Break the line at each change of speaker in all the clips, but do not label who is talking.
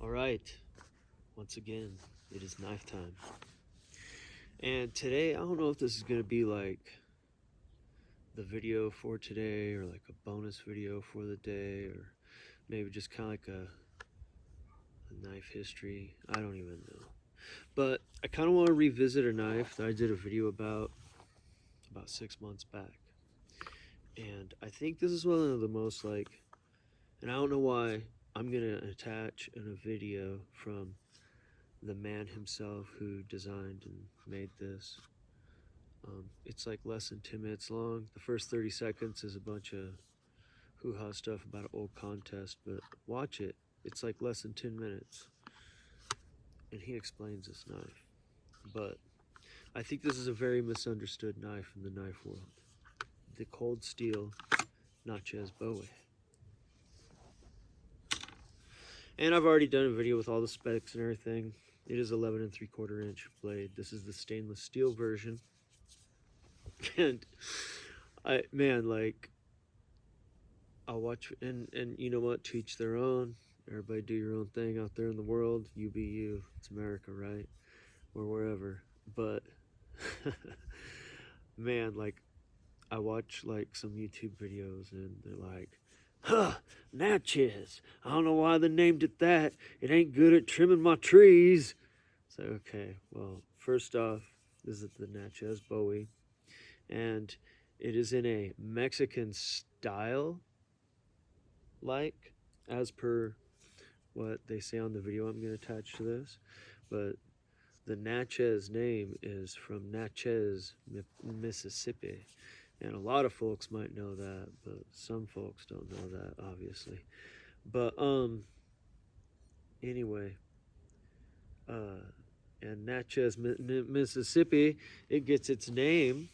Alright, once again, it is knife time. And today, I don't know if this is going to be like the video for today or like a bonus video for the day or maybe just kind of like a knife history. I don't even know. But I kind of want to revisit a knife that I did a video about 6 months back. And I think this is one of the most and I don't know why I'm going to attach in a video from the man himself who designed and made this. It's like less than 10 minutes long. The first 30 seconds is a bunch of hoo-ha stuff about an old contest, but watch it. It's like less than 10 minutes. And he explains this knife. But I think this is a very misunderstood knife in the knife world. The Cold Steel Natchez Bowie. And I've already done a video with all the specs and everything. It is 11 3/4 inch blade. This is the stainless steel version. And I'll watch, and you know what, to each their own. Everybody do your own thing out there in the world. You be you. It's America, right? Or wherever. But man, I watch some YouTube videos and they're like, huh, Natchez. I don't know why they named it that. It ain't good at trimming my trees. So, okay, well, first off, this is the Natchez Bowie. And it is in a Mexican style, as per what they say on the video I'm going to attach to this. But the Natchez name is from Natchez, Mississippi. And a lot of folks might know that, but some folks don't know that, obviously. But, anyway, and Natchez, Mississippi, it gets its name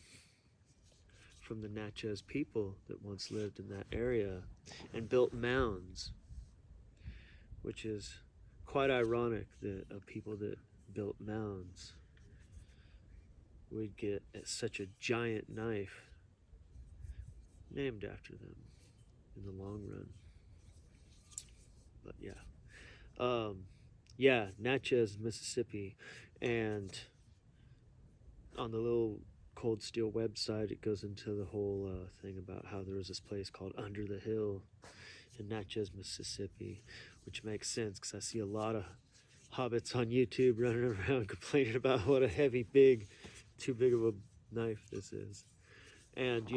from the Natchez people that once lived in that area and built mounds, which is quite ironic that people that built mounds would get such a giant knife named after them in the long run. But yeah, Natchez, Mississippi. And on the little Cold Steel website, it goes into the whole thing about how there was this place called Under the Hill in Natchez, Mississippi, which makes sense because I see a lot of hobbits on YouTube running around complaining about what a heavy, too big of a knife this is. And,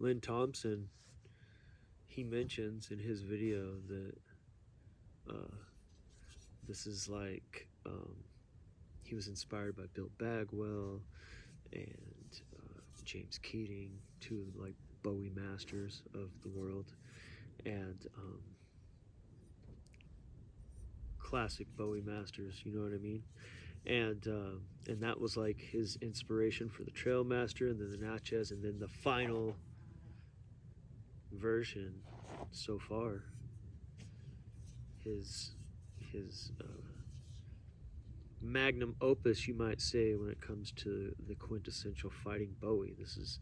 Lynn Thompson, he mentions in his video that this is he was inspired by Bill Bagwell and James Keating, two Bowie masters of the world, and classic Bowie masters, you know what I mean? And that was his inspiration for the Trailmaster, and then the Natchez, and then the final version so far, his magnum opus, you might say, when it comes to the quintessential fighting Bowie. This is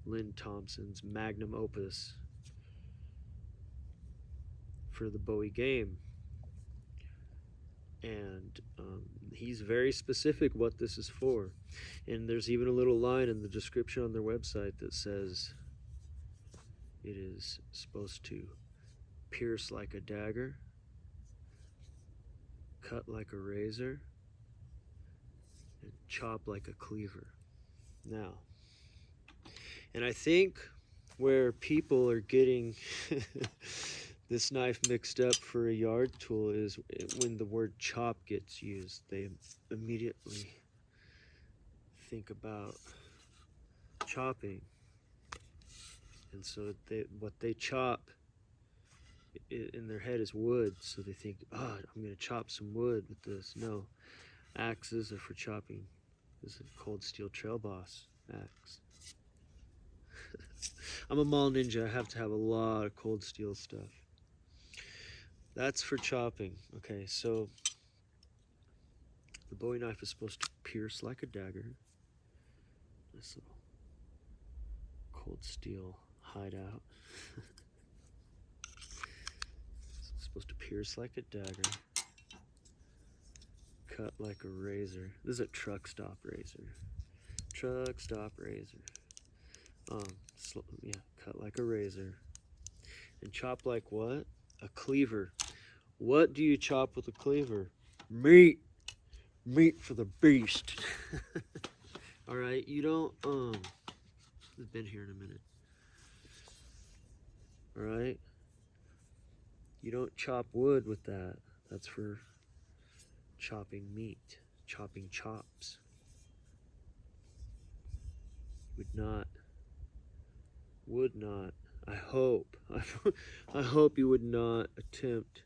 Lynn Thompson's magnum opus for the Bowie game. And he's very specific what this is for. And there's even a little line in the description on their website that says it is supposed to pierce like a dagger, cut like a razor, and chop like a cleaver. Now, and I think where people are getting this knife mixed up for a yard tool is when the word chop gets used. They immediately think about chopping. And so what they chop in their head is wood. So they think, I'm going to chop some wood with this. No, axes are for chopping. This is a Cold Steel Trail Boss axe. I'm a mall ninja. I have to have a lot of Cold Steel stuff. That's for chopping. Okay, so the Bowie knife is supposed to pierce like a dagger. This little Cold Steel hideout. It's supposed to pierce like a dagger, cut like a razor. This is a truck stop razor. Truck stop razor. Yeah, cut like a razor. And chop like what? A cleaver. What do you chop with a cleaver? Meat. Meat for the beast. Alright, you don't, I've been here in a minute. Alright? You don't chop wood with that. That's for chopping meat. Chopping chops. Would not, I hope you would not attempt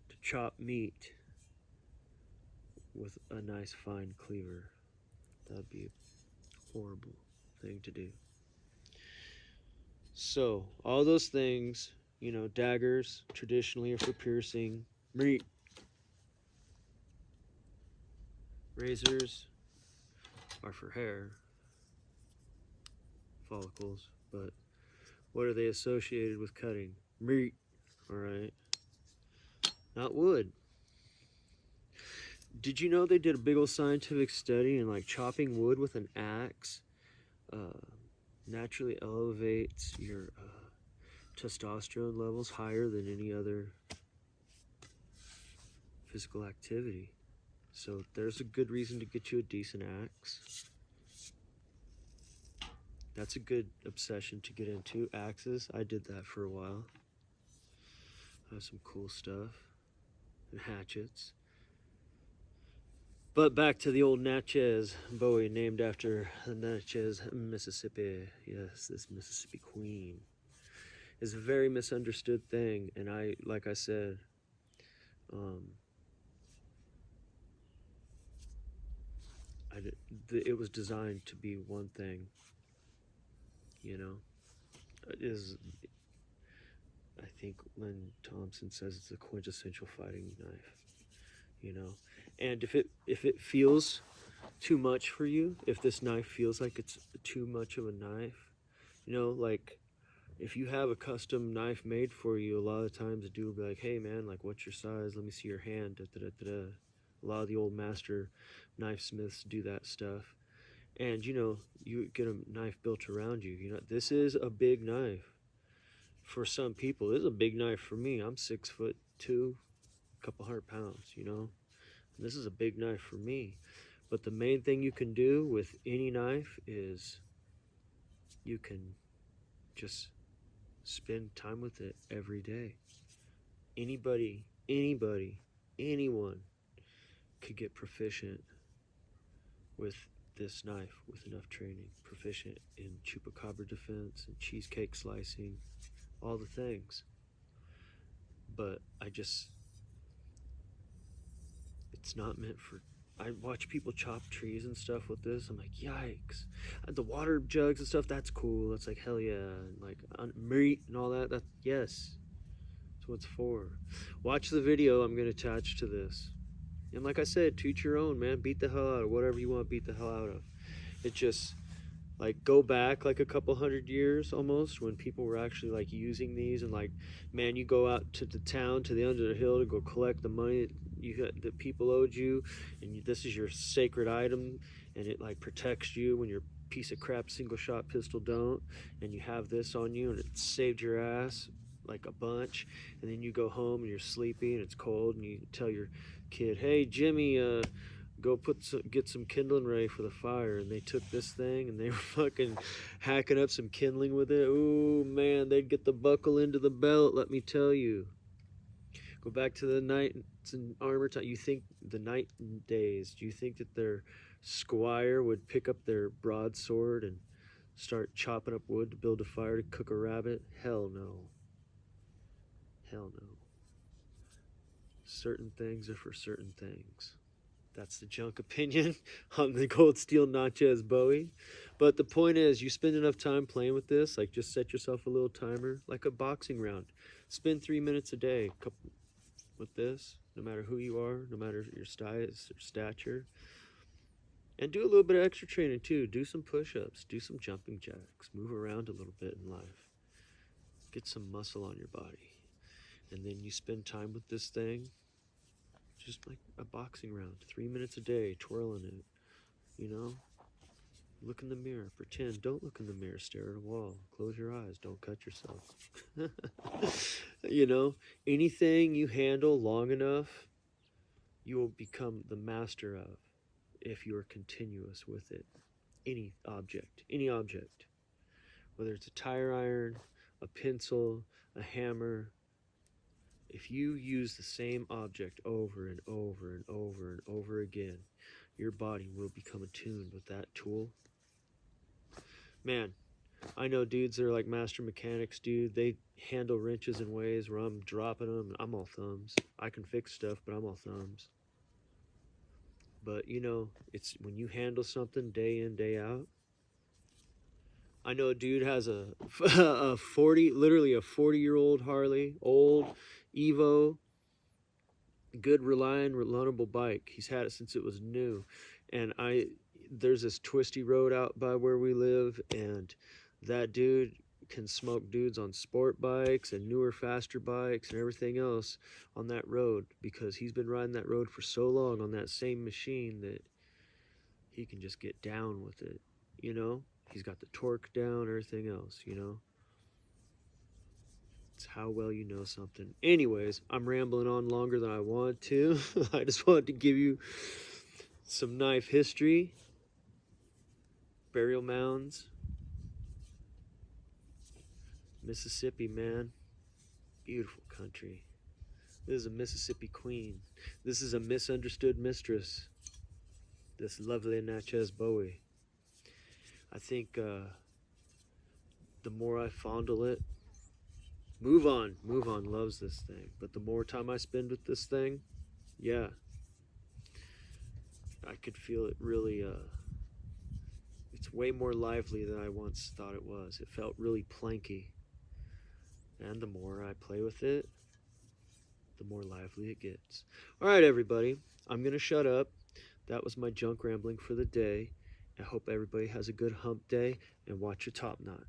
to chop meat with a nice fine cleaver. That'd be a horrible thing to do. So, all those things, you know, daggers traditionally are for piercing meat. Razors are for hair follicles, but what are they associated with cutting? Meat, alright? Not wood. Did you know they did a big old scientific study and like chopping wood with an axe naturally elevates your testosterone levels higher than any other physical activity. So there's a good reason to get you a decent axe. That's a good obsession to get into, axes. I did that for a while. I have some cool stuff. And hatchets. But back to the old Natchez Bowie, named after Natchez, Mississippi. Yes, this Mississippi queen is a very misunderstood thing. And like I said, it was designed to be one thing, you know. I think Len Thompson says it's a quintessential fighting knife, you know. And if it feels too much for you, if this knife feels like it's too much of a knife, you know, like if you have a custom knife made for you, a lot of times the dude will be like, hey man, like what's your size? Let me see your hand. Da, da, da, da, da. A lot of the old master knife smiths do that stuff. And you know, you get a knife built around you. You know, this is a big knife for some people. This is a big knife for me. I'm 6'2", a couple 100 pounds, you know. And this is a big knife for me. But the main thing you can do with any knife is you can just spend time with it every day. Anybody, anyone could get proficient with this knife with enough training. Proficient in chupacabra defense and cheesecake slicing, all the things. But it's not meant for, I watch people chop trees and stuff with this. I'm like, yikes. The water jugs and stuff, that's cool. That's like, hell yeah. And like meat and all that, yes. That's what it's for. Watch the video I'm going to attach to this. And like I said, toot your own, man. Beat the hell out of whatever you want to beat the hell out of. It just, like, go back like a couple 100 years almost when people were actually like using these, and like, man, you go out to the town, to the end of the hill to go collect the money that people owed you, and this is your sacred item, and it like protects you when your piece of crap single shot pistol don't, and you have this on you and it saved your ass like a bunch. And then you go home and you're sleepy and it's cold, and you tell your kid, hey Jimmy, go get some kindling ready for the fire. And they took this thing and they were fucking hacking up some kindling with it. Ooh man, they'd get the buckle into the belt, let me tell you. Go back to the knights in armor time. You think the knight days, do you think that their squire would pick up their broadsword and start chopping up wood to build a fire to cook a rabbit? Hell no. Hell no. Certain things are for certain things. That's the junk opinion on the Cold Steel Natchez Bowie. But the point is, you spend enough time playing with this, like just set yourself a little timer, like a boxing round. Spend 3 minutes a day with this, no matter who you are, no matter your size or stature. And do a little bit of extra training too. Do some push-ups, do some jumping jacks, move around a little bit in life. Get some muscle on your body. And then you spend time with this thing, just like a boxing round. 3 minutes a day, twirling it, you know? Look in the mirror, pretend, don't look in the mirror, stare at a wall, close your eyes, don't cut yourself. You know, anything you handle long enough, you will become the master of if you are continuous with it. Any object, whether it's a tire iron, a pencil, a hammer, if you use the same object over and over and over and over again, your body will become attuned with that tool. Man, I know dudes that are like master mechanics, dude. They handle wrenches in ways where I'm dropping them. I'm all thumbs. I can fix stuff, but I'm all thumbs. But, you know, it's when you handle something day in, day out. I know a dude has a 40-year-old Harley, old Evo, good, reliable bike. He's had it since it was new. And there's this twisty road out by where we live, and that dude can smoke dudes on sport bikes and newer, faster bikes and everything else on that road because he's been riding that road for so long on that same machine that he can just get down with it, you know? He's got the torque down, everything else, you know? It's how well you know something. Anyways, I'm rambling on longer than I want to. I just wanted to give you some knife history, burial mounds. Mississippi, man. Beautiful country. This is a Mississippi queen. This is a misunderstood mistress. This lovely Natchez Bowie. I think the more I fondle it, Move on loves this thing. But the more time I spend with this thing, yeah, I could feel it really, it's way more lively than I once thought it was. It felt really planky. And the more I play with it, the more lively it gets. All right, everybody, I'm going to shut up. That was my junk rambling for the day. I hope everybody has a good hump day and watch your top knot.